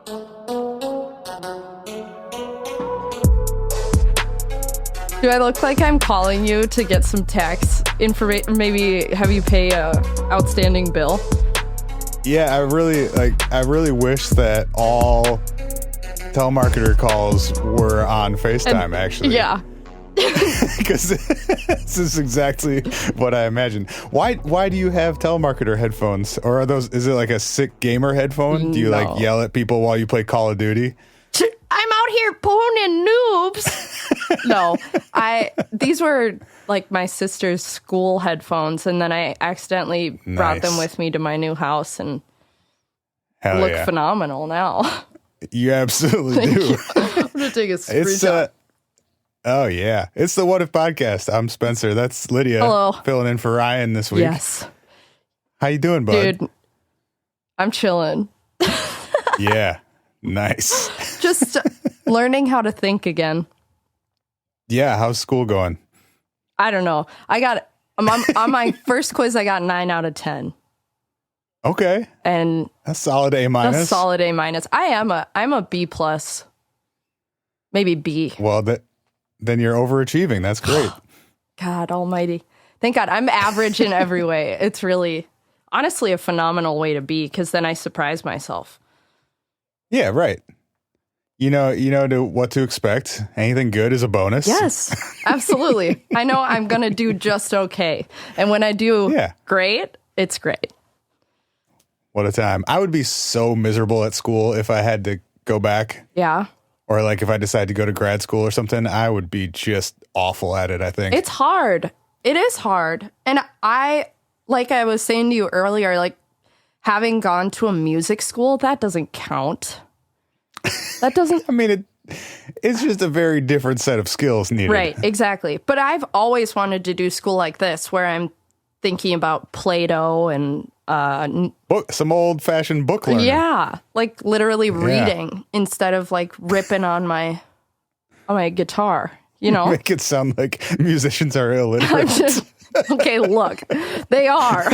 Do I look like I'm calling you to get some tax information? Maybe have you pay a outstanding bill? Yeah, I really wish that all telemarketer calls were on FaceTime, actually. Yeah. Because this is exactly what I imagined. Why do you have telemarketer headphones? Or is it like a sick gamer headphone? Do you like yell at people while you play Call of Duty? I'm out here boning noobs. No, these were like my sister's school headphones, and then I accidentally brought them with me to my new house and look phenomenal now. You absolutely do. I'm gonna take a screenshot. Oh yeah, it's the What If podcast. I'm Spencer. That's Lydia. Hello. Filling in for Ryan this week. Yes. How you doing, bud? Dude, I'm chilling. Yeah. Nice. Just learning how to think again. Yeah, how's school going? I don't know. On my first quiz, I got 9 out of 10. Okay. And a solid A-. A solid A-. I'm a B+. Maybe B. Well, then you're overachieving. That's great. God almighty. Thank God. I'm average in every way. It's really, honestly, a phenomenal way to be, because then I surprise myself. Yeah, right. You know what to expect. Anything good is a bonus. Yes, absolutely. I know I'm going to do just okay. And when I do great, it's great. What a time. I would be so miserable at school if I had to go back. Yeah. Or like if I decided to go to grad school or something, I would be just awful at it, I think. It's hard. It is hard. And like I was saying to you earlier, like having gone to a music school, that doesn't count. That doesn't. I mean, it's just a very different set of skills needed. Right, exactly. But I've always wanted to do school like this, where I'm thinking about Play-Doh and some old-fashioned book learning. Yeah, like literally reading instead of like ripping on my guitar. You know, make it sound like musicians are illiterate. Okay, look, they are.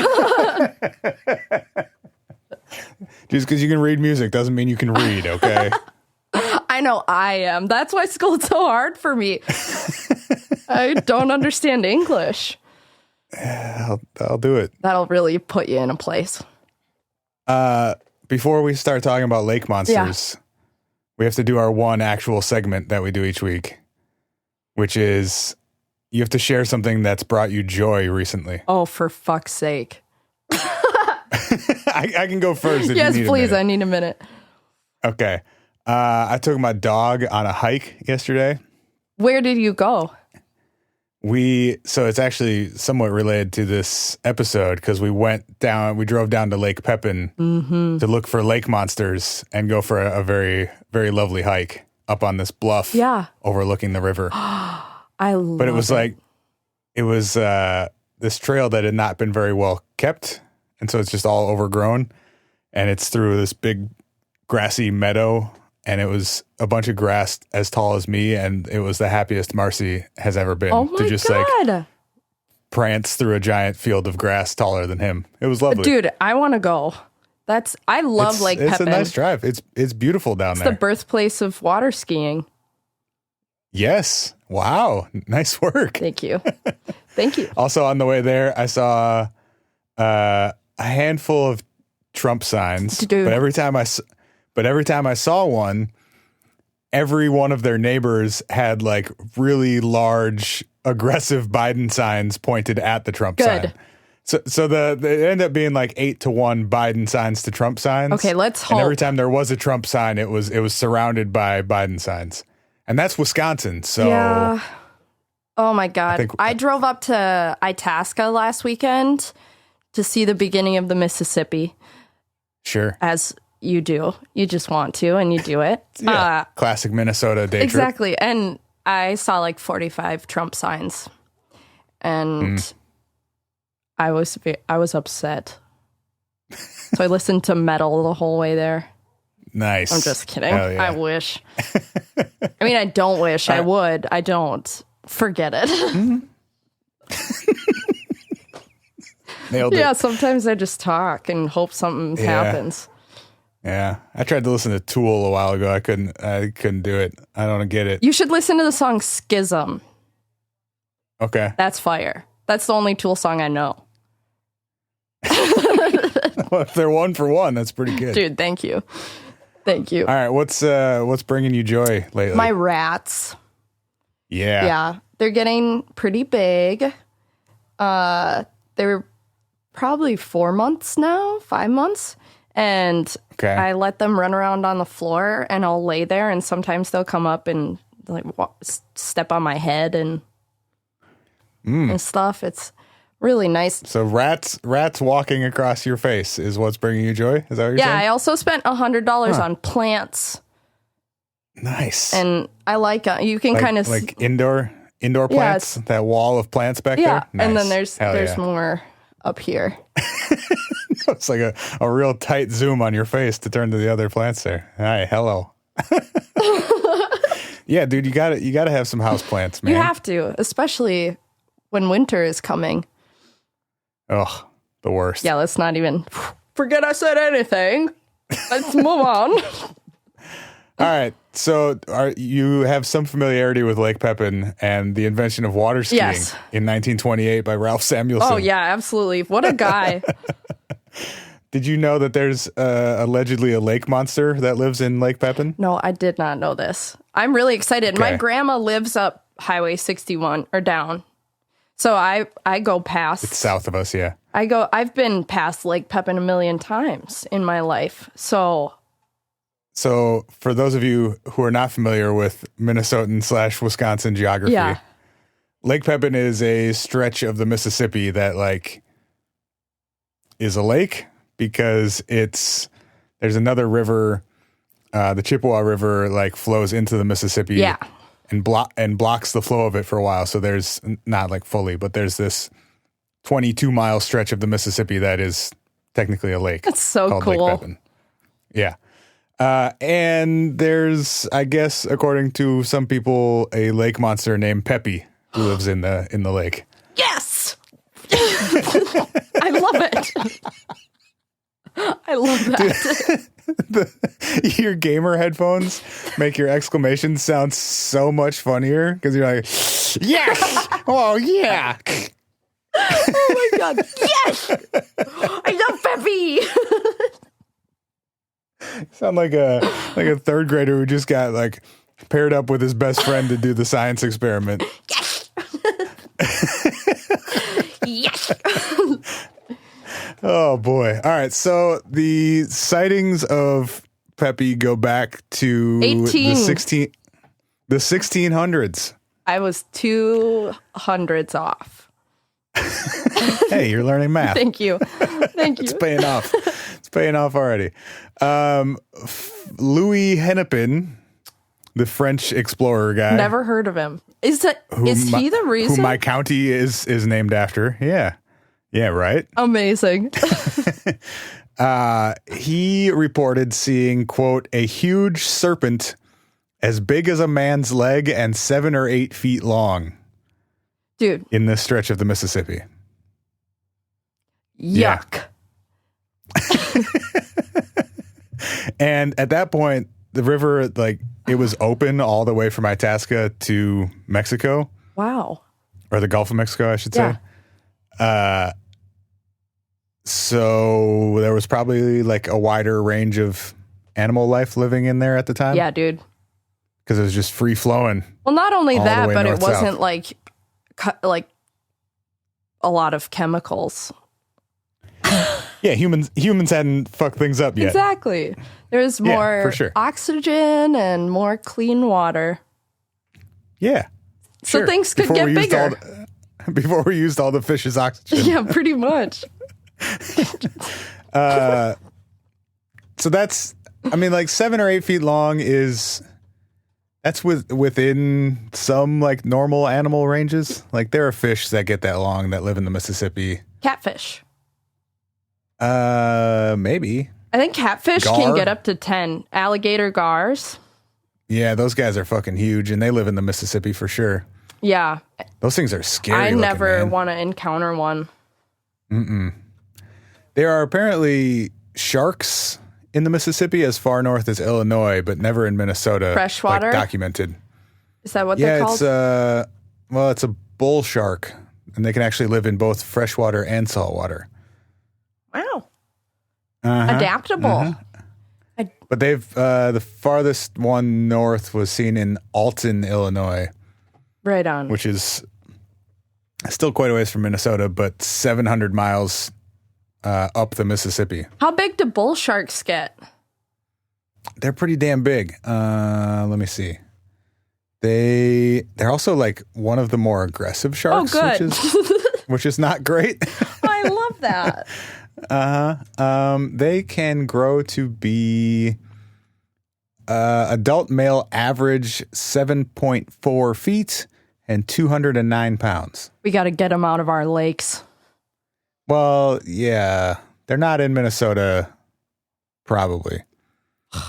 Just because you can read music doesn't mean you can read, okay? I know I am. That's why school's so hard for me. I don't understand English. I'll do it. That'll really put you in a place. Before we start talking about lake monsters, we have to do our one actual segment that we do each week, which is you have to share something that's brought you joy recently. Oh, for fuck's sake. I can go first if yes, you need please. a minute. I need a minute. Okay. I took my dog on a hike yesterday. Where did you go? So it's actually somewhat related to this episode because we drove down to Lake Pepin to look for lake monsters and go for a very, very lovely hike up on this bluff overlooking the river. But it was like, it was this trail that had not been very well kept. And so it's just all overgrown, and it's through this big grassy meadow, and it was a bunch of grass as tall as me, and it was the happiest Marcy has ever been to just God. Like prance through a giant field of grass taller than him. It was lovely. Dude, I want to go. I love Lake Pepin. It's a nice drive. It's beautiful down there. It's the birthplace of water skiing. Yes. Wow. Nice work. Thank you. Thank you. Also on the way there, I saw a handful of Trump signs. Dude. But every time I saw one, every one of their neighbors had like really large, aggressive Biden signs pointed at the Trump sign. So they end up being like 8-1 Biden signs to Trump signs. Okay, let's hope. And every time there was a Trump sign, it was surrounded by Biden signs. And that's Wisconsin. So yeah. Oh my God. I drove up to Itasca last weekend to see the beginning of the Mississippi. Sure. As you do. You just want to, and you do it. Yeah. Classic Minnesota day trip. Exactly. And I saw like 45 Trump signs. And I was upset. So I listened to metal the whole way there. Nice. I'm just kidding. Yeah. I wish. I mean, I don't wish. I would. I don't. Forget it. Nailed it. Yeah, sometimes I just talk and hope something happens. Yeah, I tried to listen to Tool a while ago. I couldn't do it. I don't get it. You should listen to the song Schism. Okay. That's fire. That's the only Tool song I know. Well, if they're one for one, that's pretty good. Dude, thank you. Thank you. All right, what's bringing you joy lately? My rats. Yeah. Yeah, they're getting pretty big. They're probably 4 months now, 5 months. And Okay. I let them run around on the floor, and I'll lay there, and sometimes they'll come up and like step on my head and stuff. It's really nice. So rats walking across your face is what's bringing you joy? Is that what you're Yeah, saying? I also spent $100 on plants, Nice. and I like you can kind of like indoor plants, that wall of plants back there. Nice. And then there's yeah. more up here. It's like a real tight zoom on your face to turn to the other plants there. Hi, hello. Yeah, dude, you gotta have some house plants, man. You have to, especially when winter is coming. Ugh, the worst. Yeah, let's not even forget I said anything. Let's move on. All right. So you have some familiarity with Lake Pepin and the invention of water skiing in 1928 by Ralph Samuelson. Oh, yeah, absolutely. What a guy. Did you know that there's allegedly a lake monster that lives in Lake Pepin? No, I did not know this. I'm really excited. Okay. My grandma lives up Highway 61 or down. So I go past. It's south of us, yeah. I've been past Lake Pepin a million times in my life. So for those of you who are not familiar with Minnesotan/Wisconsin geography, Lake Pepin is a stretch of the Mississippi that is a lake because there's another river, the Chippewa River, flows into the Mississippi. Yeah. And blocks the flow of it for a while. So there's not fully, but there's this 22-mile stretch of the Mississippi that is technically a lake. That's so called cool. Lake Pepin. Yeah. And there's, I guess, according to some people, a lake monster named Pepie who lives in the lake. Yes. I love it. I love that. Your gamer headphones make your exclamations sound so much funnier because you're like, yes! Oh, yeah! Oh my God. Yes! I love Pepie. Sound like a third grader who just got paired up with his best friend to do the science experiment. Yes! Yes! Oh boy. All right. So the sightings of Pepie go back to the 1600s. I was 200s off. Hey, you're learning math. Thank you. Thank you. It's paying off. It's paying off already. Louis Hennepin, the French explorer guy. Never heard of him. Is he the reason? Who my county is named after. Yeah. Yeah, right? Amazing. He reported seeing, quote, a huge serpent as big as a man's leg and 7 or 8 feet long. Dude. In this stretch of the Mississippi. Yuck. Yeah. And at that point, the river, it was open all the way from Itasca to Mexico. Wow. Or the Gulf of Mexico, I should say. So there was probably a wider range of animal life living in there at the time. Yeah, dude. Because it was just free flowing. Well, not only that, but it wasn't south. like a lot of chemicals. Yeah, humans hadn't fucked things up yet. Exactly. There's more for sure. oxygen and more clean water. Yeah. So sure. things could get bigger. Before we used all the fish's oxygen. Yeah, pretty much. So that's, 7 or 8 feet long that's within some normal animal ranges. There are fish that get that long that live in the Mississippi. Catfish. Maybe. I think catfish can get up to 10. Alligator gars. Yeah, those guys are fucking huge and they live in the Mississippi for sure. Yeah. Those things are scary. I never want to encounter one. There are apparently sharks in the Mississippi as far north as Illinois, but never in Minnesota. Freshwater? Like, documented. Is that what they're called? It's a bull shark, and they can actually live in both freshwater and saltwater. Wow. Adaptable. But they've the farthest one north was seen in Alton, Illinois. Right on. Which is still quite a ways from Minnesota, but 700 miles up the Mississippi. How big do bull sharks get? They're pretty damn big. Let me see. They're also like one of the more aggressive sharks, which is not great. I love that. They can grow to be adult male average 7.4 feet and 209 pounds. We got to get them out of our lakes. Well, yeah, they're not in Minnesota, probably.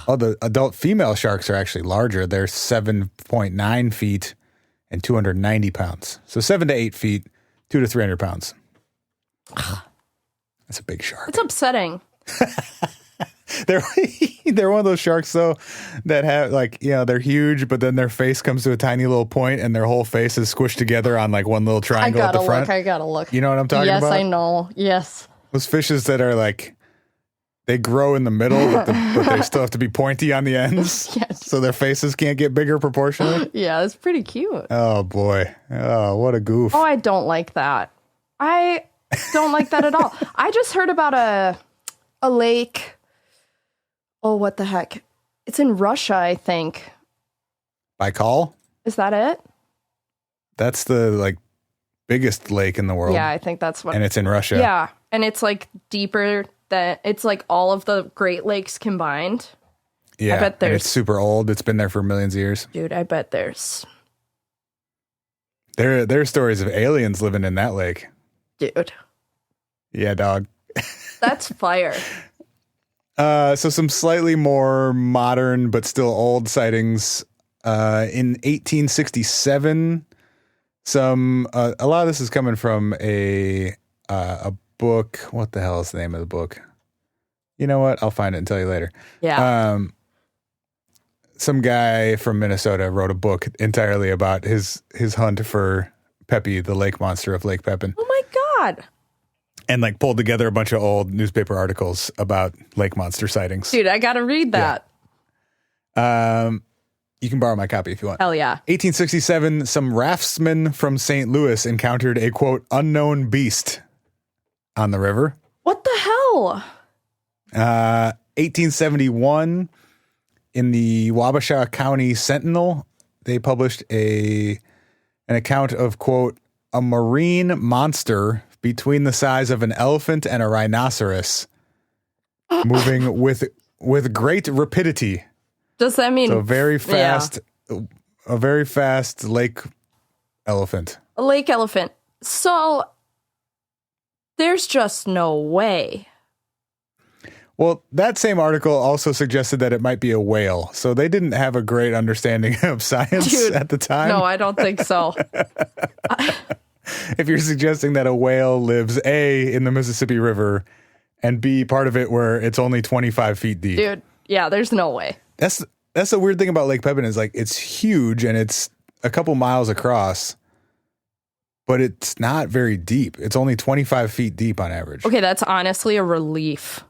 Oh, the adult female sharks are actually larger. They're 7.9 feet and 290 pounds. So 7 to 8 feet, 200 to 300 pounds. That's a big shark. It's upsetting. They're one of those sharks, though, that have, like, you know, they're huge, but then their face comes to a tiny little point and their whole face is squished together on like one little triangle at the front. I gotta look. You know what I'm talking about? Yes, I know. Yes. Those fishes that are like, they grow in the middle, but they still have to be pointy on the ends. Yes. So their faces can't get bigger proportionally. Yeah, it's pretty cute. Oh, boy. Oh, what a goof. Oh, I don't like that. I don't like that at all. I just heard about a lake. Oh, what the heck? It's in Russia, I think. Baikal? Is that it? That's the like biggest lake in the world. Yeah, I think that's what. And it's in Russia. Yeah, and it's like deeper than it's like all of the Great Lakes combined. Yeah, I bet there's. And it's super old. It's been there for millions of years. Dude, I bet there's. There are stories of aliens living in that lake. Dude. Yeah, dog. That's fire. So some slightly more modern but still old sightings. In 1867, a lot of this is coming from a book. What the hell is the name of the book? You know what? I'll find it and tell you later. Yeah. Some guy from Minnesota wrote a book entirely about his hunt for Pepie, the lake monster of Lake Pepin. Oh my God. And like pulled together a bunch of old newspaper articles about lake monster sightings. Dude, I gotta read that. Yeah. You can borrow my copy if you want. Hell yeah. 1867, some raftsmen from St. Louis encountered a, quote, unknown beast on the river. What the hell? 1871, in the Wabasha County Sentinel, they published an account of, quote, a marine monster between the size of an elephant and a rhinoceros, moving with great rapidity. Does that mean a very fast lake elephant? A lake elephant. So there's just no way. Well, that same article also suggested that it might be a whale. So they didn't have a great understanding of science at the time. No, I don't think so. If you're suggesting that a whale lives A, in the Mississippi River, and B, part of it where it's only 25 feet deep. Dude, yeah, there's no way. That's the weird thing about Lake Pepin is like it's huge and it's a couple miles across, but it's not very deep. It's only 25 feet deep on average. Okay, that's honestly a relief.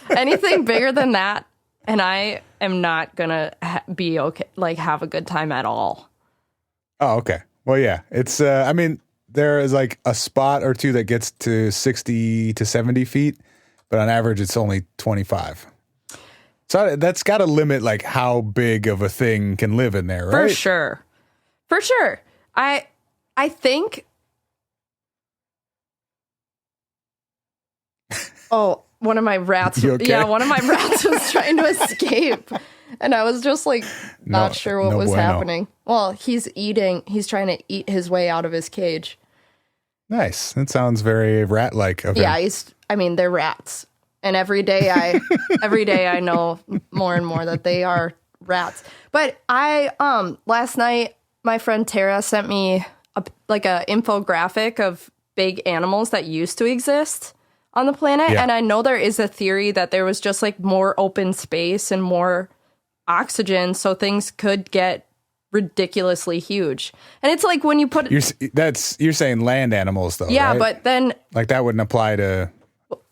Anything bigger than that, and I am not gonna be okay, like have a good time at all. Oh, okay. Well, yeah, it's, I mean, there is like a spot or two that gets to 60 to 70 feet, but on average, it's only 25. So that's got to limit like how big of a thing can live in there, right? For sure. For sure. I think. Oh, one of my rats. You okay? Yeah, one of my rats was trying to escape. And I was just like not sure what was happening. Well, he's trying to eat his way out of his cage. Nice. That sounds very rat-like of him. Yeah, they're rats. And every day I know more and more that they are rats. But last night my friend Tara sent me a infographic of big animals that used to exist on the planet. Yeah. And I know there is a theory that there was just like more open space and more oxygen, so things could get ridiculously huge. And it's like when you put you're saying land animals though, yeah, right? but then like that wouldn't apply to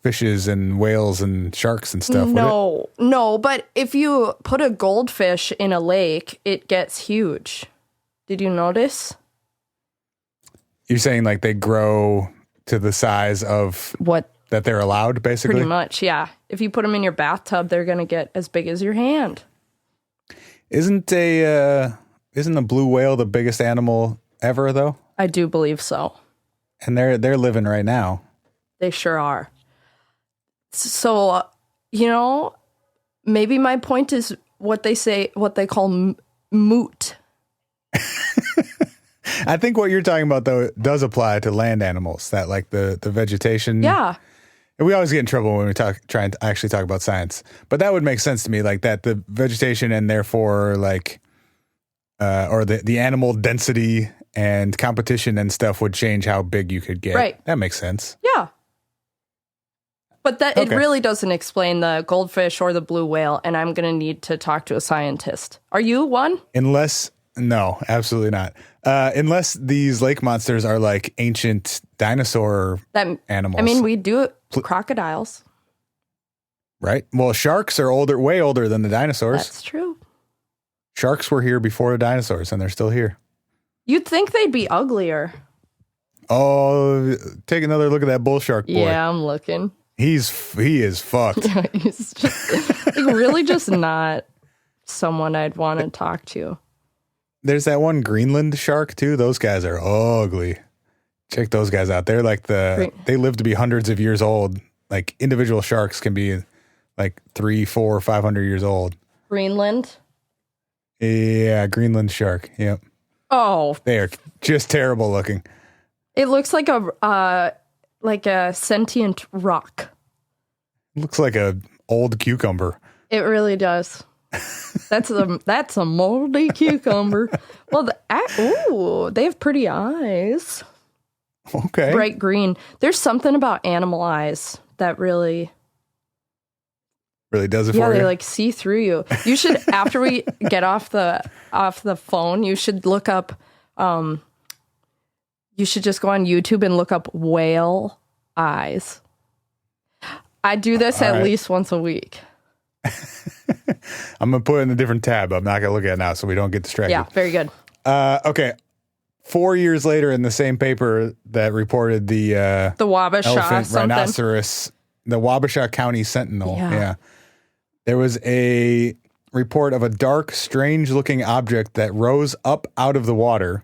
fishes and whales and sharks and stuff. No, but if you put a goldfish in a lake, it gets huge. Did you notice? You're saying like they grow to the size of what that they're allowed, basically? Pretty much, yeah. If you put them in your bathtub, they're going to get as big as your hand. Isn't a blue whale the biggest animal ever, though? I do believe so. And they're living right now. They sure are. So, maybe my point is what they call moot. I think what you're talking about, though, does apply to land animals, that like the vegetation. Yeah. And we always get in trouble when we try and actually talk about science. But that would make sense to me, like that the vegetation and therefore like, or the animal density and competition and stuff would change how big you could get. Right. That makes sense. Yeah. But it really doesn't explain the goldfish or the blue whale, and I'm going to need to talk to a scientist. Are you one? No, absolutely not. Unless these lake monsters are like ancient dinosaur animals. I mean, we do it. Crocodiles. Right? Well, sharks are way older than the dinosaurs. That's true. Sharks were here before the dinosaurs, and they're still here. You'd think they'd be uglier. Oh, take another look at that bull shark boy. Yeah, I'm looking. He is fucked. He's just really just not someone I'd want to talk to. There's that one Greenland shark too. Those guys are ugly. Check those guys out. They're like they live to be hundreds of years old. Like individual sharks can be like 300, 400, 500 years old. Greenland? Yeah, Greenland shark. Yep. Oh. They are just terrible looking. It looks like a sentient rock. Looks like a old cucumber. It really does. That's a moldy cucumber. Well, they have pretty eyes. Okay. Bright green. There's something about animal eyes that really does it for you. Yeah, they like see through you. You should, after we get off the phone, you should look up. You should just go on YouTube and look up whale eyes. I do this at least once a week. I'm going to put it in a different tab. I'm not going to look at it now so we don't get distracted. Yeah, very good. Okay. 4 years later in the same paper that reported the Wabasha elephant, something. rhinoceros, the Wabasha County Sentinel. Yeah. There was a report of a dark, strange-looking object that rose up out of the water.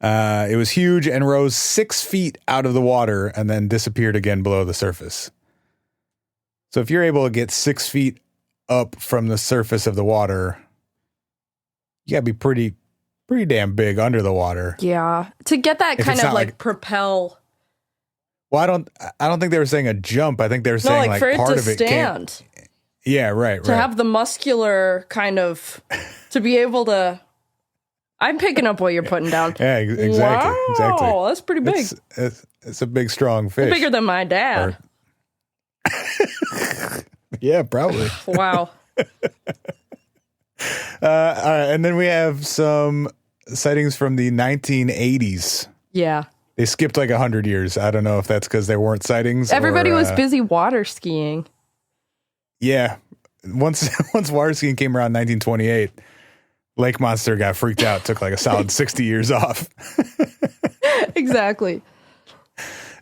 It was huge and rose 6 feet out of the water and then disappeared again below the surface. So if you're able to get 6 feet up from the surface of the water, you gotta be pretty damn big under the water. Yeah, to get that kind of like propel. Well, I don't think they were saying a jump. I think they were saying like for it part to of it stand. Yeah, right. To have the muscular kind of to be able to. I'm picking up what you're putting down. Yeah, exactly. Wow, exactly. That's pretty big. It's a big, strong fish. Bigger than my dad. Yeah, probably. Wow. All right, and then we have some sightings from the 1980s. Yeah. They skipped like 100 years. I don't know if that's because there weren't sightings. Everybody was busy water skiing. Yeah. Once water skiing came around 1928, Lake Monster got freaked out, took like a solid 60 years off. Exactly.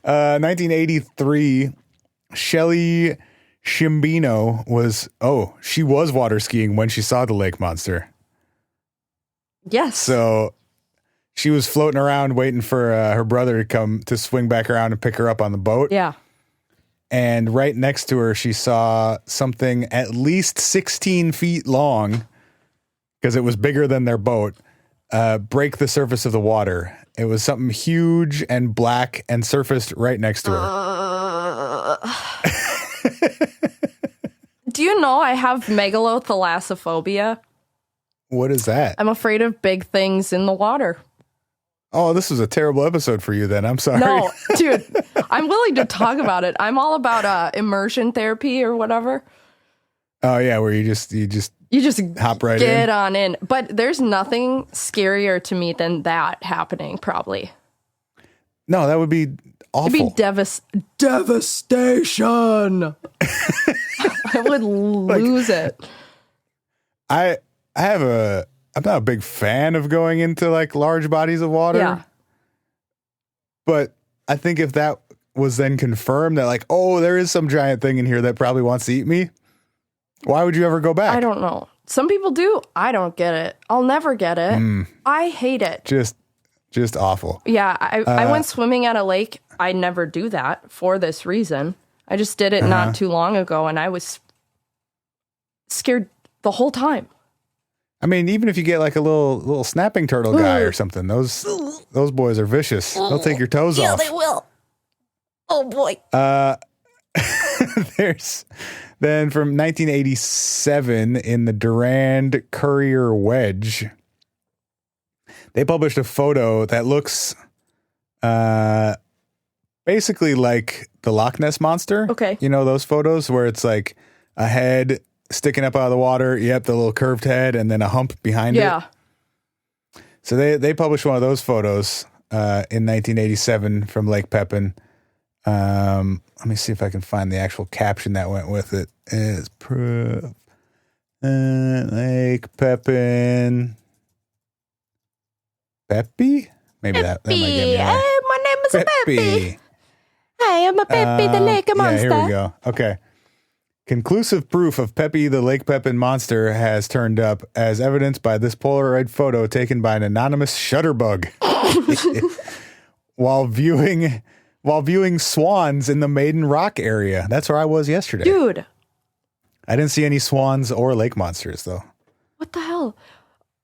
1983, Shelly Shimbino was water skiing when she saw the lake monster. Yes. So she was floating around waiting for her brother to come to swing back around and pick her up on the boat. Yeah. And right next to her, she saw something at least 16 feet long, because it was bigger than their boat, break the surface of the water. It was something huge and black and surfaced right next to her. Do you know I have megalothalassophobia? What is that? I'm afraid of big things in the water. Oh, this was a terrible episode for you then. I'm sorry. No, dude, I'm willing to talk about it. I'm all about immersion therapy or whatever. Oh yeah, where you just hop right get in. on in. But there's nothing scarier to me than that happening, probably. No, that would be awful. It'd be devastation. I would lose it. I'm not a big fan of going into like large bodies of water. Yeah. But I think if that was then confirmed that like, oh, there is some giant thing in here that probably wants to eat me, why would you ever go back? I don't know. Some people do. I don't get it. I'll never get it. I hate it. Just awful. Yeah. I went swimming at a lake. I never do that for this reason. I just did it not too long ago, and I was scared the whole time. I mean, even if you get like a little snapping turtle guy or something, those boys are vicious. They'll take your toes off. Yeah, they will. Oh boy. There's then from 1987 in the Durand Courier Wedge, they published a photo that looks basically like the Loch Ness Monster. Okay. You know those photos where it's like a head sticking up out of the water. Yep, the little curved head and then a hump behind it. Yeah. So they published one of those photos in 1987 from Lake Pepin. Let me see if I can find the actual caption that went with it. It's proof. Lake Pepin. Pepie? Maybe that might get me right. Hey, my name is Pepie. Hey, I'm a Pepie, the lake monster. Yeah, here we go. Okay. Conclusive proof of Pepie the Lake Pepin monster has turned up as evidenced by this Polaroid photo taken by an anonymous shutterbug while viewing swans in the Maiden Rock area. That's where I was yesterday. Dude. I didn't see any swans or lake monsters though. What the hell?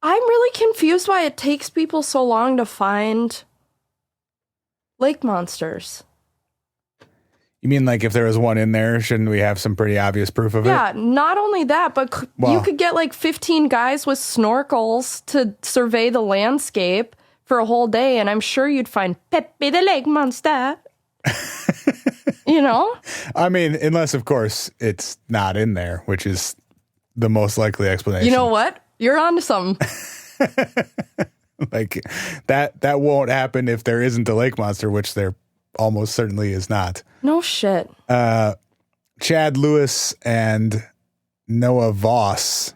I'm really confused why it takes people so long to find lake monsters. You mean like if there was one in there, shouldn't we have some pretty obvious proof of it? Yeah, not only that, but you could get like 15 guys with snorkels to survey the landscape for a whole day, and I'm sure you'd find Pepie the lake monster. You know? I mean, unless, of course, it's not in there, which is the most likely explanation. You know what? You're onto something. Like, that won't happen if there isn't a lake monster, which there almost certainly is not. No shit. Chad Lewis and Noah Voss,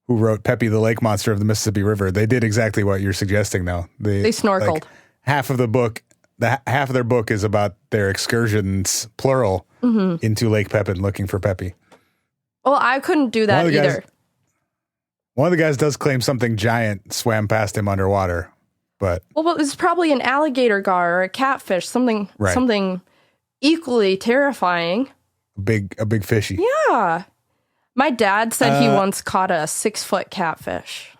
who wrote Pepie the Lake Monster of the Mississippi River, they did exactly what you're suggesting, though. They snorkeled. Like, half of their book is about their excursions, plural, into Lake Pepin looking for Pepie. Well, I couldn't do that either. One of the guys does claim something giant swam past him underwater, but... Well, it's probably an alligator gar or a catfish, something equally terrifying. A big fishy. Yeah. My dad said he once caught a 6-foot catfish.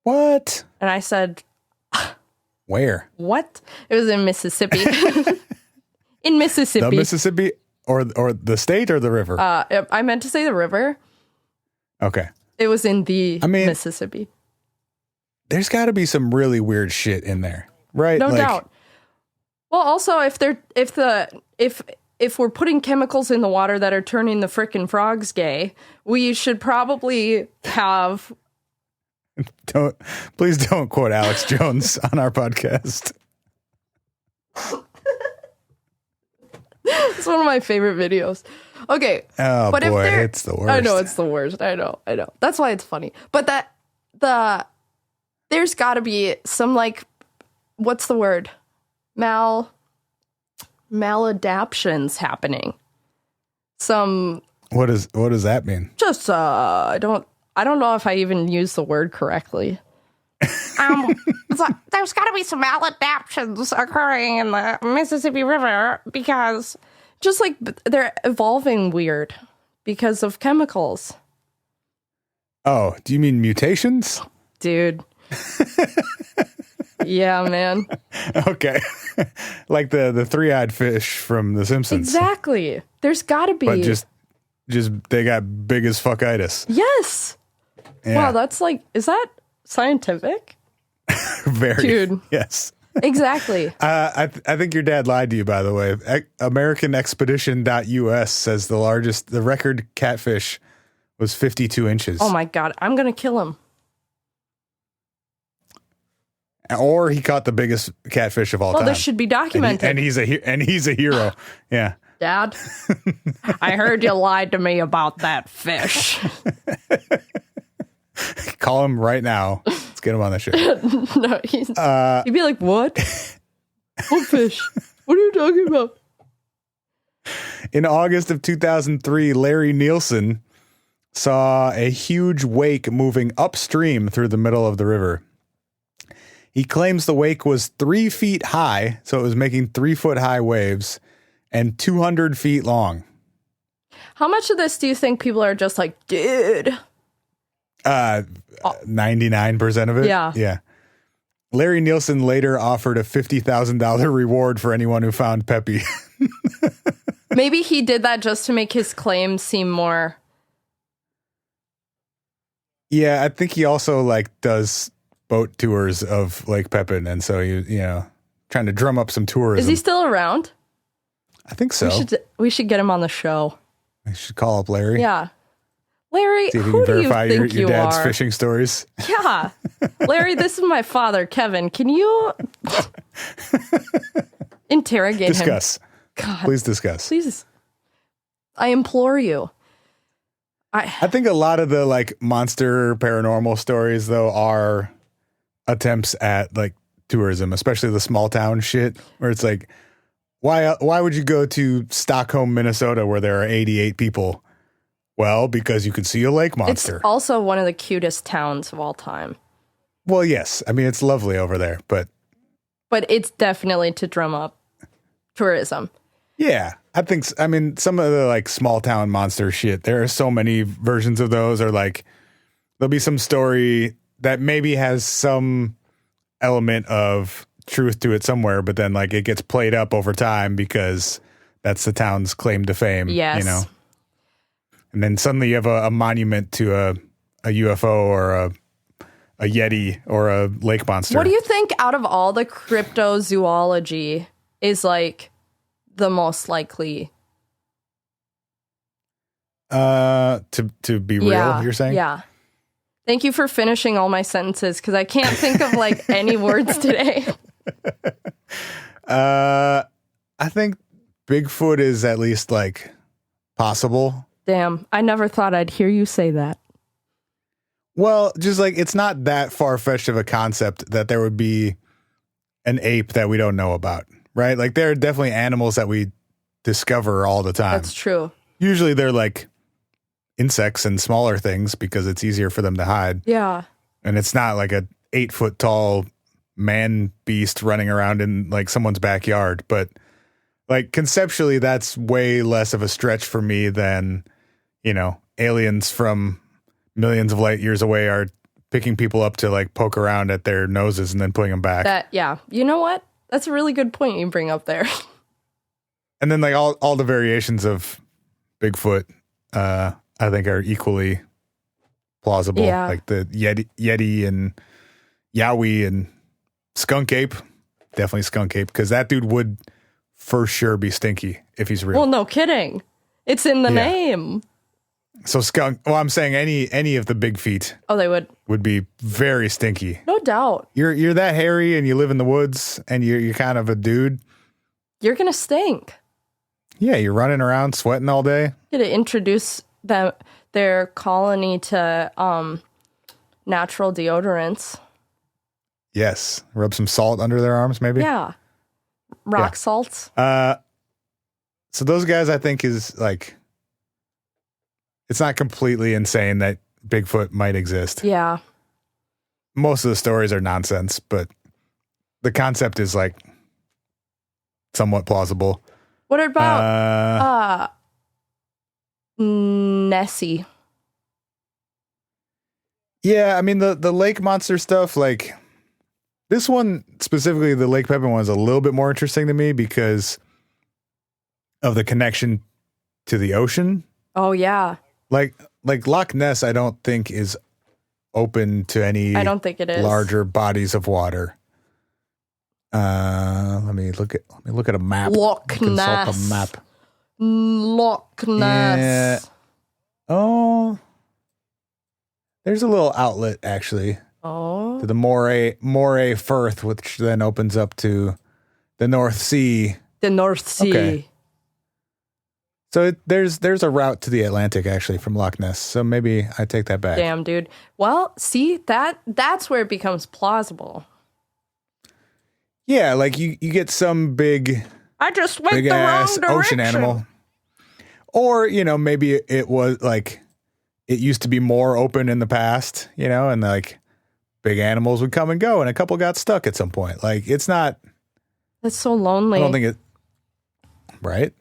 What? And I said... Where? What? It was in Mississippi. In Mississippi. The Mississippi or the state or the river? I meant to say the river. Okay. It was in Mississippi. There's got to be some really weird shit in there, right? No doubt. Well, also if we're putting chemicals in the water that are turning the frickin' frogs gay, we should probably have... Please don't quote Alex Jones on our podcast. It's one of my favorite videos. Okay. Oh, but boy, it's the worst. I know it's the worst. I know. That's why it's funny. But there's got to be some, like, what's the word? Maladaptions happening. Some... What does that mean? Just, I don't know if I even use the word correctly. It's like, there's got to be some maladaptions occurring in the Mississippi River because just like they're evolving weird because of chemicals. Oh, do you mean mutations? Dude. Yeah, man. Okay. Like the three-eyed fish from The Simpsons. Exactly. There's got to be. But just they got big as fuckitis. Yes. Yeah. Wow, that's like, is that scientific? Very. Dude. Yes. Exactly. I think your dad lied to you, by the way. AmericanExpedition.us says the record catfish was 52 inches. Oh my God. I'm going to kill him. Or he caught the biggest catfish of all time. Well, this should be documented. And he's a hero. Yeah. Dad, I heard you lied to me about that fish. Call him right now. Let's get him on the show. No, he'd be like, what? What fish? What are you talking about? In August of 2003, Larry Nielsen saw a huge wake moving upstream through the middle of the river. He claims the wake was 3 feet high, so it was making 3-foot high waves, and 200 feet long. How much of this do you think people are just like, dude? 99% of it? Yeah. Yeah. Larry Nielsen later offered a $50,000 reward for anyone who found Pepie. Maybe he did that just to make his claim seem more... Yeah, I think he also does boat tours of Lake Pepin, and so trying to drum up some tourism. Is he still around? I think so. We should get him on the show. I should call up Larry. Yeah. Larry, see if who do you think your dad's fishing stories. Yeah. Larry, this is my father, Kevin. Can you interrogate him? Discuss. God. Please discuss. Please. I implore you. I think a lot of the monster paranormal stories though are attempts at tourism, especially the small town shit where it's why would you go to Stockholm, Minnesota where there are 88 people? Well, because you could see a lake monster. It's also one of the cutest towns of all time. Well, yes. I mean, it's lovely over there, but it's definitely to drum up tourism. Yeah. I think, some of the small town monster shit, there are so many versions of those, or there'll be some story that maybe has some element of truth to it somewhere, but then it gets played up over time because that's the town's claim to fame. Yes. And then suddenly you have a monument to a UFO or a Yeti or a lake monster. What do you think out of all the cryptozoology is the most likely? To be real, you're saying? Yeah. Thank you for finishing all my sentences because I can't think of any words today. I think Bigfoot is at least possible. Damn, I never thought I'd hear you say that. Well, just it's not that far-fetched of a concept that there would be an ape that we don't know about, right? There are definitely animals that we discover all the time. That's true. Usually they're insects and smaller things because it's easier for them to hide. Yeah. And it's not a 8-foot tall man beast running around in someone's backyard. But conceptually, that's way less of a stretch for me than, aliens from millions of light years away are picking people up to poke around at their noses and then putting them back. Yeah. You know what? That's a really good point you bring up there. And then all the variations of Bigfoot, I think are equally plausible. Yeah. The Yeti and Yowie and Skunk Ape. Definitely Skunk Ape, because that dude would for sure be stinky if he's real. Well, no kidding. It's in the name. So skunk. Well, I'm saying any of the big feet. Oh, they would be very stinky. No doubt. You're that hairy and you live in the woods and you're kind of a dude. You're gonna stink. Yeah, you're running around sweating all day. You gotta introduce their colony to natural deodorants. Yes, rub some salt under their arms, maybe. Yeah, rock salts. So those guys, I think, is it's not completely insane that Bigfoot might exist. Yeah. Most of the stories are nonsense, but the concept is somewhat plausible. What about Nessie? Yeah, the lake monster stuff, this one specifically, the Lake Pepin one, is a little bit more interesting to me because of the connection to the ocean. Oh yeah. Loch Ness, I don't think is open to any. I don't think it is larger bodies of water. Let me look at a map. Loch Consult Ness. a map. Loch Ness. Yeah. Oh, there's a little outlet actually to the Moray Firth, which then opens up to the North Sea. The North Sea. Okay. So there's a route to the Atlantic actually from Loch Ness. So maybe I take that back. Damn, dude. Well, see, that's where it becomes plausible. Yeah, like you get some big I just went big the ass wrong direction. ocean animal. Or, maybe it was like it used to be more open in the past, and like big animals would come and go and a couple got stuck at some point. Like it's not. That's so lonely. I don't think it. Right?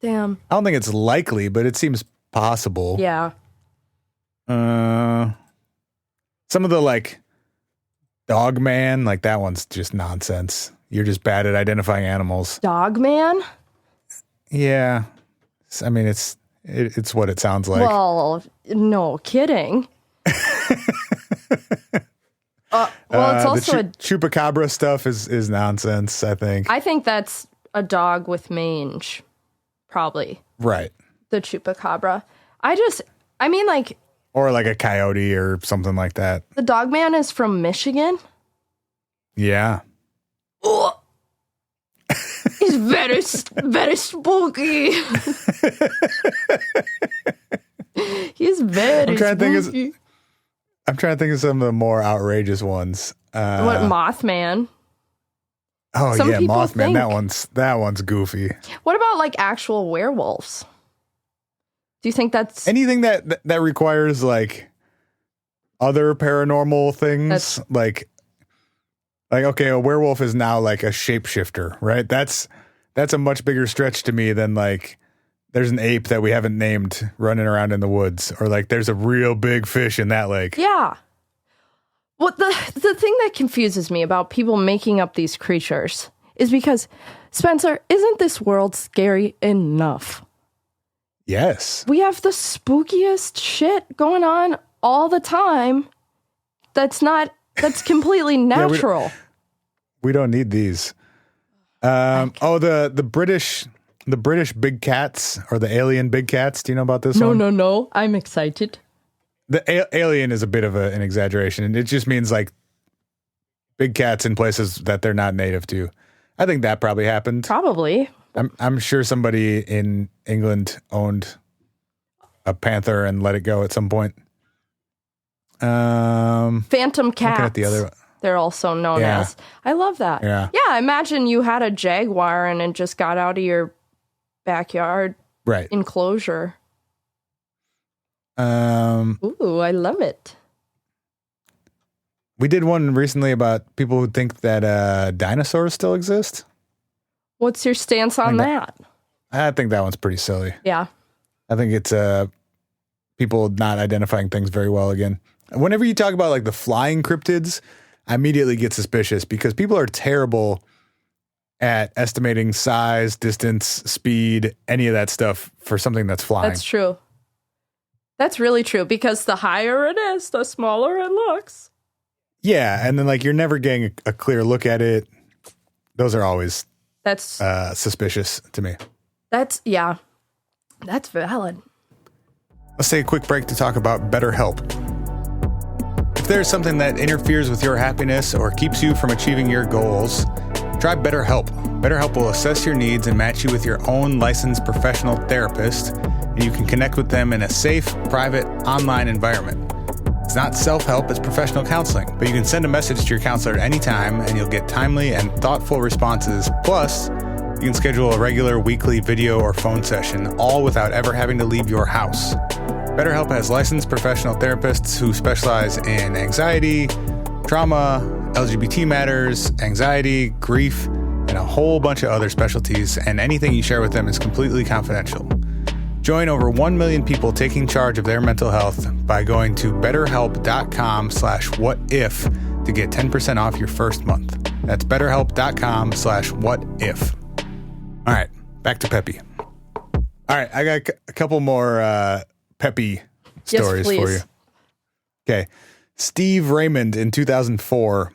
Damn. I don't think it's likely, but it seems possible. Yeah. Some of the like Dog Man, like that one's just nonsense. You're just bad at identifying animals. Dog Man? Yeah. I mean, it's what it sounds like. Well, no kidding. It's also the chupacabra stuff is nonsense, I think. I think that's a dog with mange, probably. Right. The chupacabra. I mean, like... Or like a coyote or something like that. The dog man is from Michigan? Yeah. Ugh. He's very, very spooky. He's very spooky. I'm trying to think of some of the more outrageous ones. What, Mothman? Oh, Some yeah, people Mothman. think- That one's goofy. What about, like, actual werewolves? Do you think that's... Anything that requires, like, other paranormal things? Like, okay, a werewolf is now, like, a shapeshifter, right? That's a much bigger stretch to me than, like, there's an ape that we haven't named running around in the woods. Or, like, there's a real big fish in that lake. Yeah. Well, the thing that confuses me about people making up these creatures is because, Spencer, isn't this world scary enough? Yes. We have the spookiest shit going on all the time that's completely natural. We don't need these. The British big cats or the alien big cats. Do you know about this one? No. I'm excited. The alien is a bit of an exaggeration, and it just means like big cats in places that they're not native to. I think that probably happened. Probably. I'm sure somebody in England owned a panther and let it go at some point. Phantom cats. Looking at the other. They're also known as. I love that. Yeah. Yeah, imagine you had a jaguar and it just got out of your backyard enclosure. Ooh, I love it. We did one recently about people who think that dinosaurs still exist. What's your stance on that? I think that one's pretty silly. Yeah. I think it's people not identifying things very well again. Whenever you talk about like the flying cryptids, I immediately get suspicious because people are terrible at estimating size, distance, speed, any of that stuff for something that's flying. That's true. That's really true because the higher it is, the smaller it looks. Yeah, and then like you're never getting a clear look at it. Those are always suspicious to me. That's valid. Let's take a quick break to talk about BetterHelp. If there's something that interferes with your happiness or keeps you from achieving your goals, try BetterHelp. BetterHelp will assess your needs and match you with your own licensed professional therapist, and you can connect with them in a safe, private, online environment. It's not self-help, it's professional counseling, but you can send a message to your counselor at any time and you'll get timely and thoughtful responses. Plus, you can schedule a regular weekly video or phone session, all without ever having to leave your house. BetterHelp has licensed professional therapists who specialize in anxiety, trauma, LGBT matters, anxiety, grief, and a whole bunch of other specialties, and anything you share with them is completely confidential. Join over 1 million people taking charge of their mental health by going to betterhelp.com/whatif to get 10% off your first month. That's betterhelp.com/whatif. All right, back to Pepie. All right, I got a couple more Pepie stories for you. Okay. Steve Raymond in 2004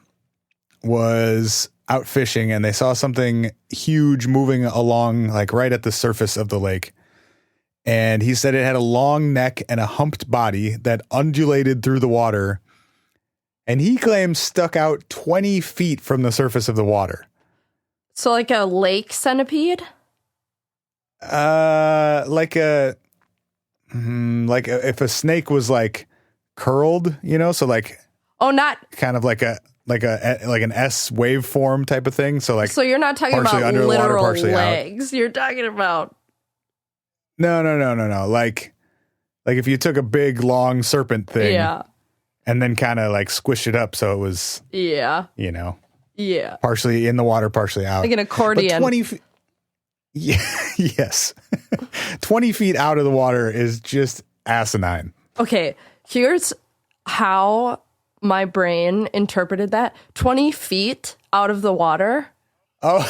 was out fishing, and they saw something huge moving along, like right at the surface of the lake. And he said it had a long neck and a humped body that undulated through the water. And he claims stuck out 20 feet from the surface of the water. So like a lake centipede? Like if a snake was like curled, so like not kind of like an S waveform type of thing. So like, so you're not talking about literal legs. You're talking about no. Like if you took a big long serpent thing, and then kind of like squished it up so it was partially in the water, partially out, like an accordion. But 20 feet. Yeah, yes. 20 feet out of the water is just asinine. Okay, here's how my brain interpreted that. 20 feet out of the water. Oh,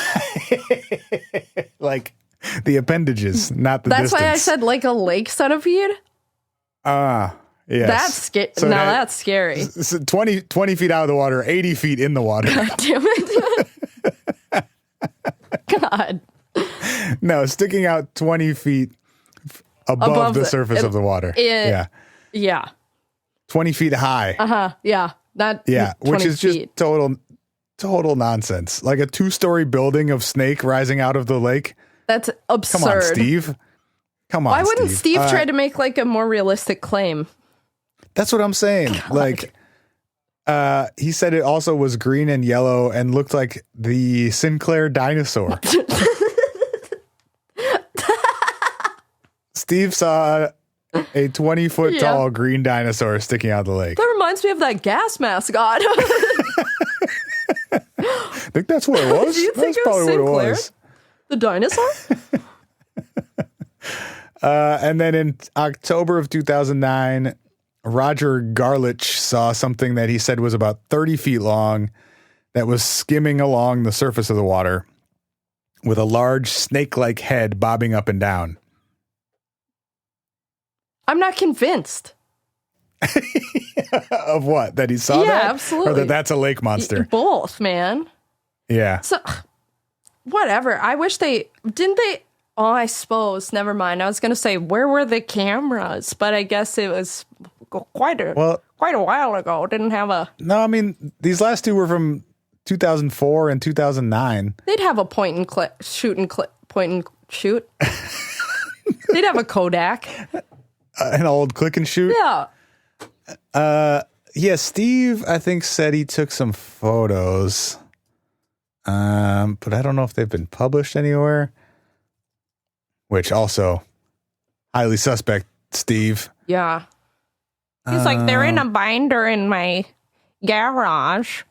like the appendages, not the distance. That's why I said like a lake centipede. Yes. That's scary. So that's scary. 20 feet out of the water, 80 feet in the water. God damn it. God. No, sticking out 20 feet above the surface of the water. Yeah. 20 feet high. Yeah. Which is just total nonsense. Like a 2-story building of snake rising out of the lake. That's absurd. Come on, Steve. Why wouldn't Steve try to make like a more realistic claim? That's what I'm saying. God. Like, he said it also was green and yellow and looked like the Sinclair dinosaur. Steve saw a 20-foot tall green dinosaur sticking out of the lake. That reminds me of that gas mascot. I think that's what it was. Do you think it was Sinclair? The dinosaur? And then in October of 2009, Roger Garlich saw something that he said was about 30 feet long that was skimming along the surface of the water with a large snake-like head bobbing up and down. I'm not convinced. Of what? That he saw that? Yeah, absolutely. Or that that's a lake monster? Both, man. Yeah. So, whatever. I wish didn't they? Oh, I suppose. Never mind. I was going to say, where were the cameras? But I guess it was quite a while ago. Didn't have a... No, I mean, these last two were from 2004 and 2009. They'd have a point and shoot. They'd have a Kodak. An old click and shoot? Yeah. Steve, I think, said he took some photos. But I don't know if they've been published anywhere. Which also, highly suspect, Steve. Yeah. He's like, they're in a binder in my garage.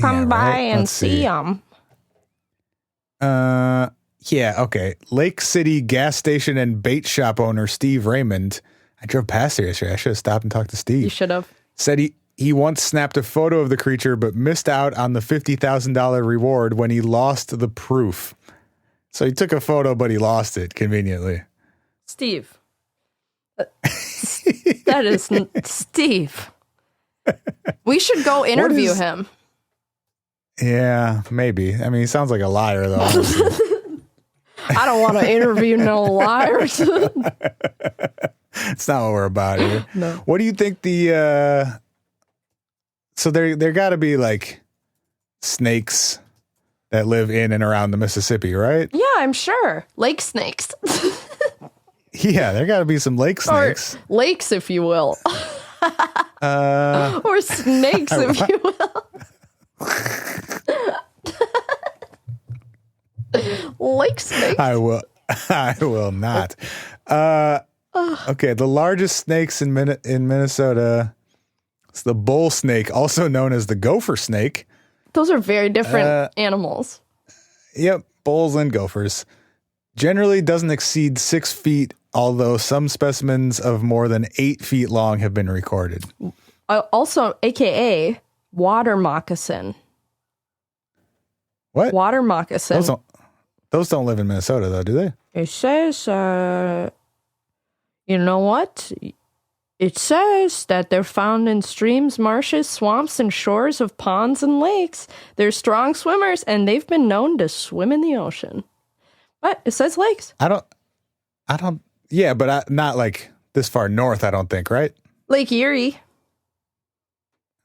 Come by and see them. Okay. Lake City gas station and bait shop owner Steve Raymond. I drove past here yesterday. I should have stopped and talked to Steve. You should have. Said he once snapped a photo of the creature, but missed out on the $50,000 reward when he lost the proof. So he took a photo, but he lost it conveniently. Steve. That is Steve. We should go interview him. Yeah, maybe. I mean, he sounds like a liar, though. I don't want to interview no liars. It's not what we're about here. No. What do you think so there got to be like snakes that live in and around the Mississippi, right? Yeah, I'm sure. Lake snakes. Yeah, there got to be some lake snakes. Or lakes, if you will. Or snakes, if you will. Lake snakes. I will not. Okay, the largest snakes in Minnesota. It's the bull snake, also known as the gopher snake. Those are very different animals. Yep, bulls and gophers. Generally doesn't exceed 6 feet, although some specimens of more than 8 feet long have been recorded. Also, AKA water moccasin. What? Water moccasin. Those don't live in Minnesota, though, do they? It says, you know what? It says that they're found in streams, marshes, swamps, and shores of ponds and lakes. They're strong swimmers, and they've been known to swim in the ocean. But it says lakes. Yeah, but not like this far north, I don't think, right? Lake Erie.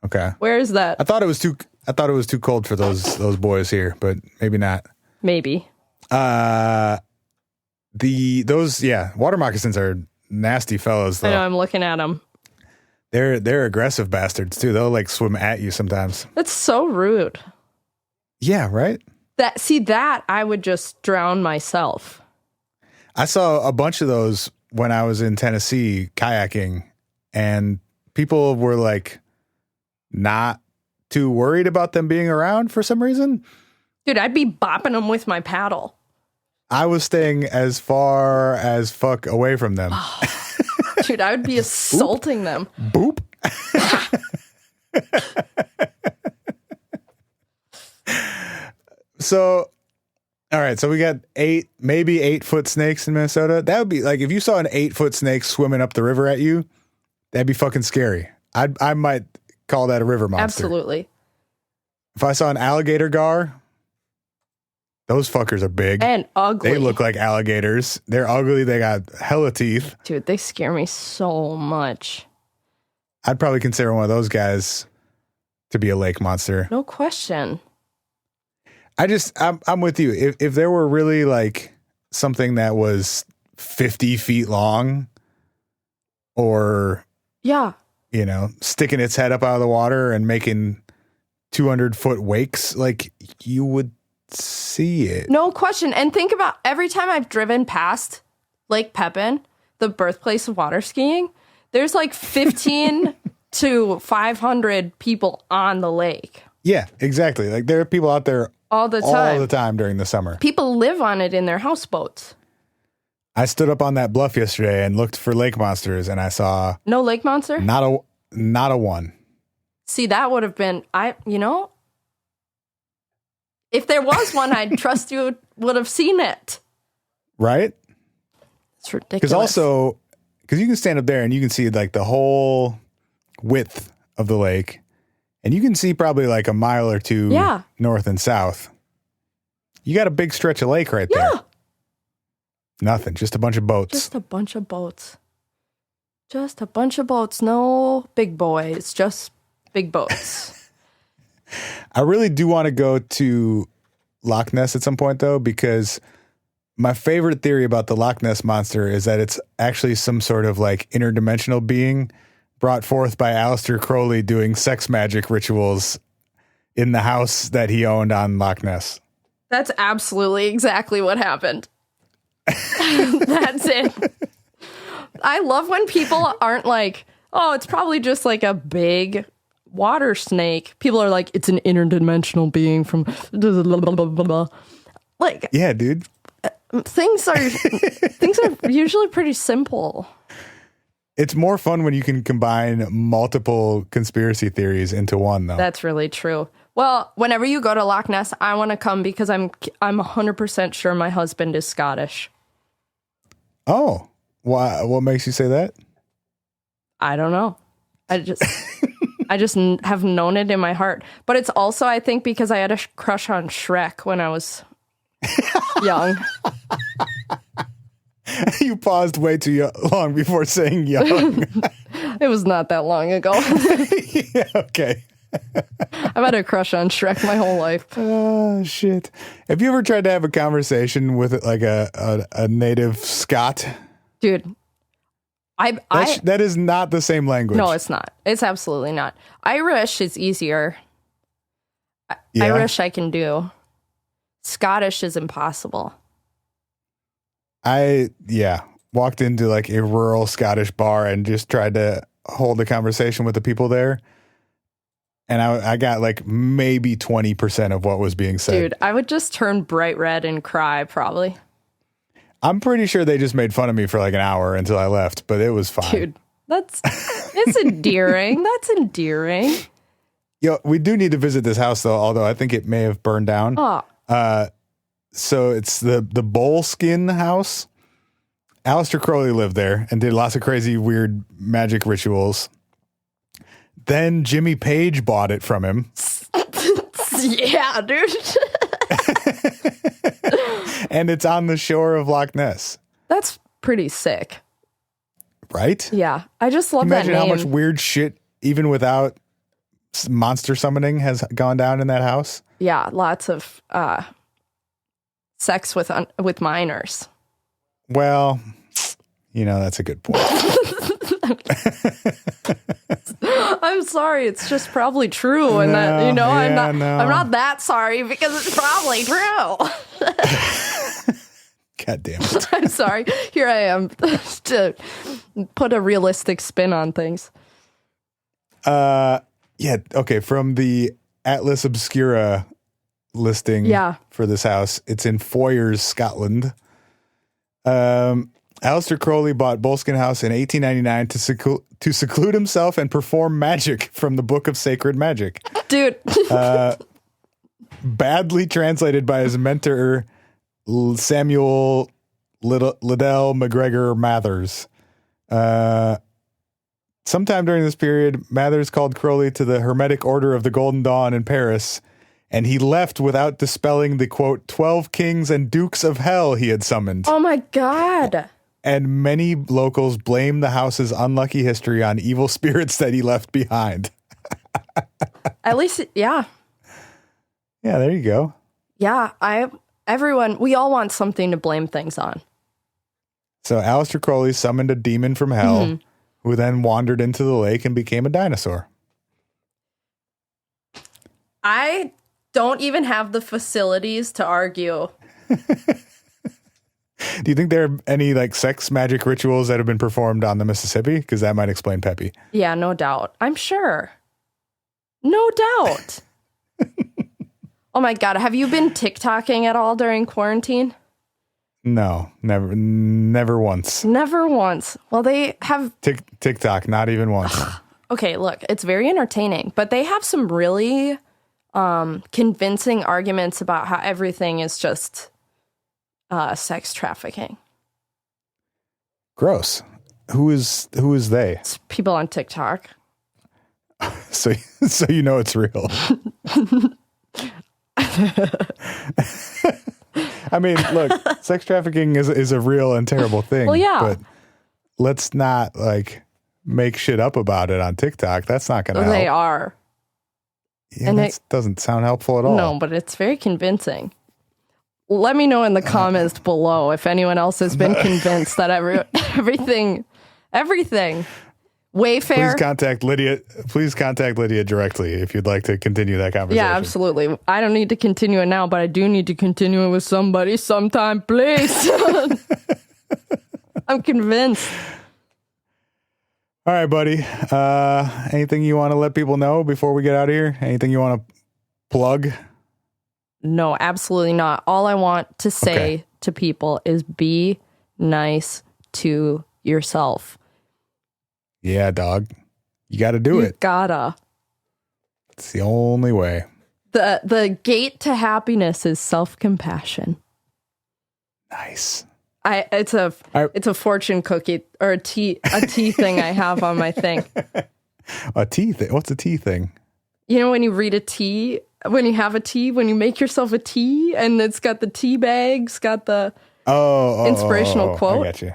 Okay. Where is that? I thought it was too cold for those boys here, but maybe not. Maybe. Water moccasins are nasty fellows, though. I know, I'm looking at them. They're aggressive bastards too. They'll like swim at you sometimes. That's so rude. Yeah, right? That I would just drown myself. I saw a bunch of those when I was in Tennessee kayaking, and people were like not too worried about them being around for some reason. Dude, I'd be bopping them with my paddle. I was staying as far as fuck away from them. Dude, I would be assaulting them. Boop. So, all right. So we got maybe 8-foot snakes in Minnesota. That would be like, if you saw an 8-foot snake swimming up the river at you, that'd be fucking scary. I might call that a river monster. Absolutely. If I saw an alligator gar, those fuckers are big. And ugly. They look like alligators. They're ugly. They got hella teeth. Dude, they scare me so much. I'd probably consider one of those guys to be a lake monster. No question. I'm with you. If there were really like something that was 50 feet long, or yeah, sticking its head up out of the water and making 200-foot wakes, like, you would see it. No question. And think about every time I've driven past Lake Pepin, the birthplace of water skiing, there's like 15 to 500 people on the lake. Yeah, exactly. Like, there are people out there all the time during the summer. People live on it in their houseboats. I stood up on that bluff yesterday and looked for lake monsters, and I saw no lake monster. Not a one. See, that would have been if there was one, I'd trust you would have seen it. Right? It's ridiculous. Because you can stand up there and you can see like the whole width of the lake. And you can see probably like a mile or two north and south. You got a big stretch of lake right there. Nothing. Just a bunch of boats. Just a bunch of boats. No big boys. Just big boats. I really do want to go to Loch Ness at some point, though, because my favorite theory about the Loch Ness monster is that it's actually some sort of like interdimensional being brought forth by Aleister Crowley doing sex magic rituals in the house that he owned on Loch Ness. That's absolutely exactly what happened. That's it. I love when people aren't like, oh, it's probably just like a big water snake. People are like, it's an interdimensional being from blah, blah, blah, blah, blah. Like, yeah, dude. Things are usually pretty simple. It's more fun when you can combine multiple conspiracy theories into one, though. That's really true. Well, whenever you go to Loch Ness, I want to come because I'm 100% sure my husband is Scottish. Oh, why? What makes you say that? I don't know. I just have known it in my heart. But it's also, I think, because I had a crush on Shrek when I was young. You paused way too long before saying young. It was not that long ago. Yeah, okay. I've had a crush on Shrek my whole life. Oh, shit. Have you ever tried to have a conversation with like a native Scot? Dude, that is not the same language. No, it's not. It's absolutely not. Irish is easier. Yeah. Irish I can do. Scottish is impossible. Walked into like a rural Scottish bar and just tried to hold a conversation with the people there. And I got like maybe 20% of what was being said. Dude, I would just turn bright red and cry probably. I'm pretty sure they just made fun of me for like an hour until I left, but it was fine. Dude, it's endearing. That's endearing. Yo, we do need to visit this house though, although I think it may have burned down. Oh. So it's the Boleskine house. Aleister Crowley lived there and did lots of crazy, weird magic rituals. Then Jimmy Page bought it from him. Yeah, dude. And it's on the shore of Loch Ness. That's pretty sick. Right? Yeah. I just love that name. Imagine how much weird shit, even without monster summoning, has gone down in that house. Yeah, lots of sex with minors. Well, that's a good point. I'm sorry. It's just probably true. And I'm not that sorry because it's probably true. God damn it. I'm sorry. Here I am to put a realistic spin on things. Yeah. Okay. From the Atlas Obscura listing for this house, it's in Foyers, Scotland. Aleister Crowley bought Boleskine House in 1899 to seclude himself and perform magic from the Book of Sacred Magic. Dude. Badly translated by his mentor, Samuel Liddell McGregor Mathers. Sometime during this period, Mathers called Crowley to the Hermetic Order of the Golden Dawn in Paris, and he left without dispelling the, quote, 12 kings and dukes of hell he had summoned. Oh my God. And many locals blame the house's unlucky history on evil spirits that he left behind. At least, yeah. Yeah, there you go. Yeah, we all want something to blame things on. So Aleister Crowley summoned a demon from hell, who then wandered into the lake and became a dinosaur. I don't even have the facilities to argue. Do you think there are any sex magic rituals that have been performed on the Mississippi? Because that might explain Pepie. Yeah, no doubt. I'm sure. No doubt. Oh my God. Have you been TikToking at all during quarantine? No, never once. Never once. Well, they have TikTok, not even once. Okay, look, it's very entertaining, but they have some really convincing arguments about how everything is just sex trafficking. Gross. Who is they? It's people on TikTok. So it's real. I mean, look, sex trafficking is a real and terrible thing. Well, yeah. But let's not make shit up about it on TikTok. That's not going to help. They are. Yeah, and that doesn't sound helpful at all. No, but it's very convincing. Let me know in the comments below if anyone else has been convinced that everything. Wayfair. Please contact Lydia directly if you'd like to continue that conversation. Yeah, absolutely. I don't need to continue it now, but I do need to continue it with somebody sometime, please. I'm convinced. All right, buddy. Anything you want to let people know before we get out of here? Anything you want to plug? No, absolutely not. All I want to say to people is be nice to yourself. Yeah, dog. You got to do it. Gotta. It's the only way. The gate to happiness is self-compassion. Nice. It's a fortune cookie or a tea thing I have on my thing. A tea thing? What's a tea thing? You know when you read a tea, when you have a tea, when you make yourself a tea, and it's got the tea bags, got the inspirational quote. I got you.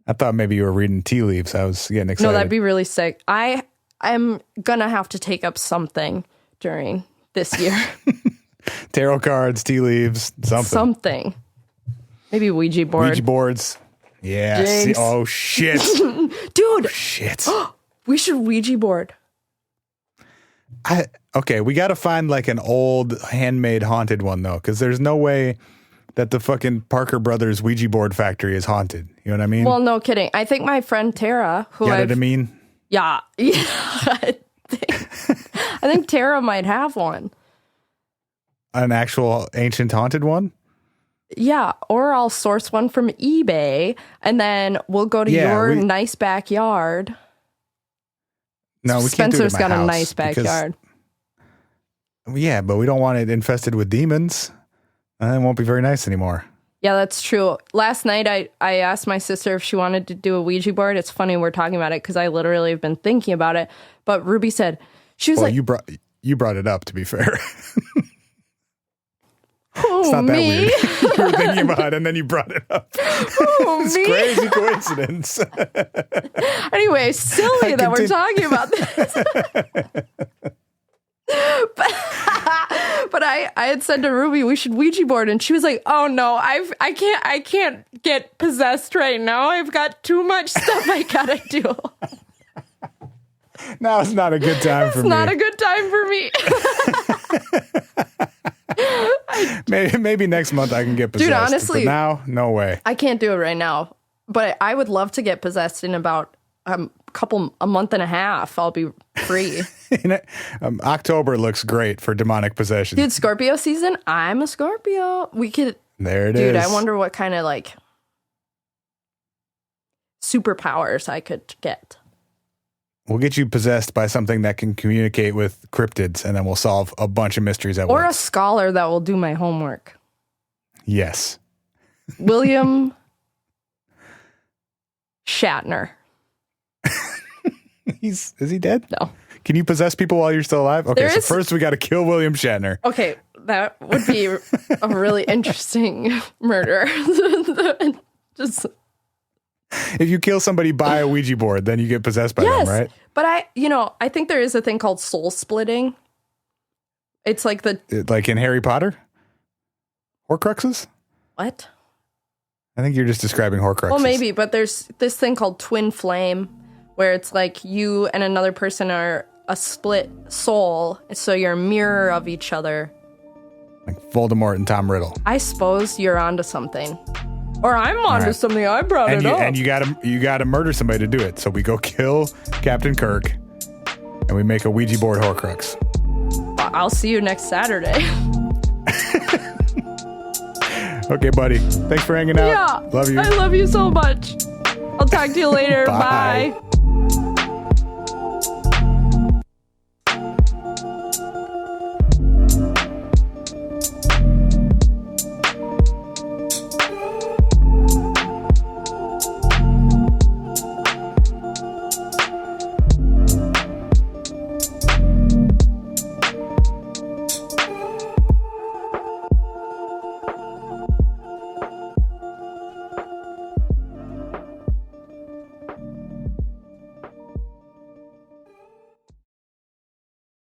I thought maybe you were reading tea leaves. I was getting excited. No, that'd be really sick. I'm gonna have to take up something during this year. Tarot cards, tea leaves, something. Something. Maybe Ouija board. Ouija boards. Yeah. Oh, shit. Dude. Oh, shit. We should Ouija board. Okay, we got to find an old handmade haunted one, though, because there's no way that the fucking Parker Brothers Ouija board factory is haunted. You know what I mean? Well, no kidding. I think my friend Tara, who I mean? Yeah. I think Tara might have one. An actual ancient haunted one? Yeah, or I'll source one from eBay, and then we'll go to your nice backyard. No, we can't do it at my got house a nice backyard. Yeah, but we don't want it infested with demons. And it won't be very nice anymore. Yeah, that's true. Last night, I asked my sister if she wanted to do a Ouija board. It's funny we're talking about it because I literally have been thinking about it. But Ruby said, she was like... You brought it up, to be fair. Who, it's not that me? weird. You were thinking about it, and then you brought it up. Who, It's me? crazy coincidence. Anyway, silly that we're talking about this. But I had said to Ruby we should Ouija board, and she was like, "Oh no, I can't get possessed right now. I've got too much stuff I gotta do." Now it's not a good time for me. It's not a good time for me. Maybe next month I can get possessed. Dude, honestly, but now, no way. I can't do it right now. But I would love to get possessed in about a month and a half. I'll be free. October looks great for demonic possession. Dude, Scorpio season. I'm a Scorpio. There it is. Dude, I wonder what kind of like superpowers I could get. We'll get you possessed by something that can communicate with cryptids, and then we'll solve a bunch of mysteries at Or once. a scholar that will do my homework. Yes. William Shatner. Is he dead? No. Can you possess people while you're still alive? Okay, There so is- first we got to kill William Shatner. Okay, that would be a really interesting murder. Just If you kill somebody by a Ouija board, then you get possessed by them, right? But I think there is a thing called soul splitting. It's like Like in Harry Potter? Horcruxes? what? I think you're just describing Horcruxes. Well, maybe, but there's this thing called twin flame, where it's like you and another person are a split soul, so you're a mirror of each other. Like Voldemort and Tom Riddle. I suppose you're onto something. Or I'm onto right. something. I brought it up. And you gotta murder somebody to do it. So we go kill Captain Kirk, and we make a Ouija board Horcrux. I'll see you next Saturday. Okay, buddy. Thanks for hanging out. Yeah. Love you. I love you so much. I'll talk to you later. Bye. Bye.